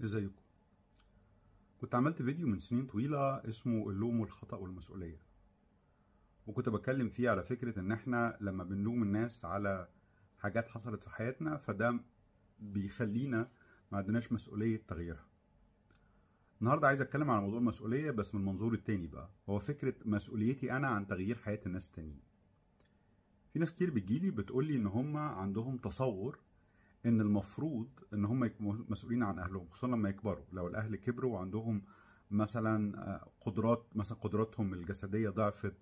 ازيكم؟ كنت عملت فيديو من سنين طويلة اسمه اللوم والخطأ والمسؤولية، وكنت بتكلم فيه على فكرة ان احنا لما بنلوم الناس على حاجات حصلت في حياتنا فده بيخلينا ما عندناش مسؤولية تغييرها. النهاردة عايز اتكلم على موضوع المسؤولية بس من المنظور التاني بقى، هو فكرة مسؤوليتي انا عن تغيير حياة الناس التانيين. في ناس كتير بتجيلي بتقولي ان هم عندهم تصور ان المفروض ان هم يكونوا مسؤولين عن اهلهم، خصوصا لما يكبروا. لو الاهل كبروا وعندهم مثلا قدراتهم الجسديه ضعفت،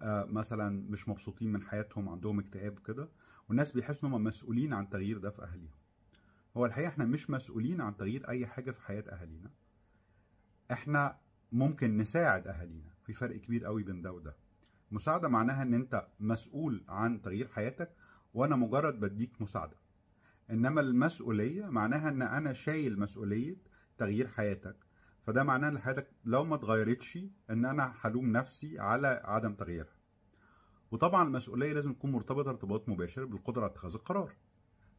مثلا مش مبسوطين من حياتهم، عندهم اكتئاب كده، والناس بيحسوا ان هم مسؤولين عن تغيير ده في اهاليهم. هو الحقيقه احنا مش مسؤولين عن تغيير اي حاجه في حياه اهالينا، احنا ممكن نساعد اهالينا. في فرق كبير قوي بين ده وده. مساعده معناها ان انت مسؤول عن تغيير حياتك وانا مجرد بديك مساعده، انما المسؤوليه معناها ان انا شايل مسؤوليه تغيير حياتك. فده معناه ان حياتك لو ما اتغيرتش ان انا هلوم نفسي على عدم تغييرها. وطبعا المسؤوليه لازم تكون مرتبطه ارتباط مباشر بالقدره على اتخاذ القرار.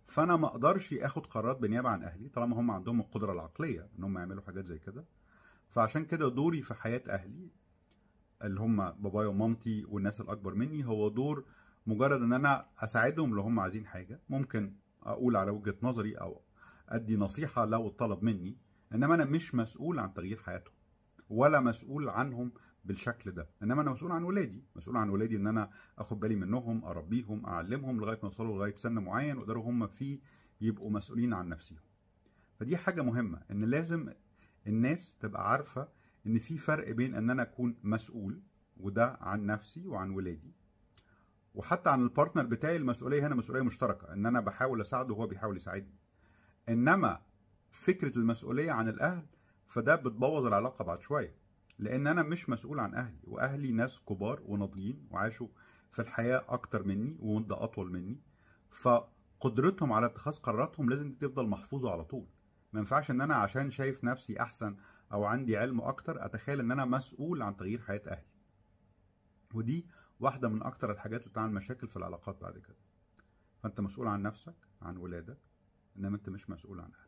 فانا ما اقدرش اخد قرارات بالنيابه عن اهلي طالما هم عندهم القدره العقليه ان هم يعملوا حاجات زي كده. فعشان كده دوري في حياه اهلي اللي هم بابايا ومامتي والناس الاكبر مني هو دور مجرد ان انا اساعدهم لو هم عايزين حاجه، ممكن اقول على وجهه نظري او ادي نصيحه لو الطلب مني، انما انا مش مسؤول عن تغيير حياتهم ولا مسؤول عنهم بالشكل ده. انما انا مسؤول عن ولادي، مسؤول عن ولادي ان انا اخد بالي منهم، اربيهم، اعلمهم لغايه ما يوصلوا لغايه سن معين ويقدروا هم فيه يبقوا مسؤولين عن نفسهم. فدي حاجه مهمه، ان لازم الناس تبقى عارفه ان في فرق بين ان انا اكون مسؤول وده عن نفسي وعن ولادي، وحتى عن البارتنر بتاعي. المسؤوليه هنا مسؤوليه مشتركه، ان انا بحاول اساعده وهو بيحاول يساعدني. انما فكره المسؤوليه عن الاهل فده بتبوظ العلاقه بعد شويه، لان انا مش مسؤول عن اهلي، واهلي ناس كبار وناضجين وعاشوا في الحياه اكتر مني ومده اطول مني، فقدرتهم على اتخاذ قراراتهم لازم تفضل محفوظه على طول. ما ينفعش ان انا عشان شايف نفسي احسن او عندي علم اكتر اتخيل ان انا مسؤول عن تغيير حياه اهلي. ودي واحده من اكتر الحاجات اللي بتعمل مشاكل في العلاقات بعد كده. فانت مسؤول عن نفسك، عن ولادك، انما انت مش مسؤول عن اهلك.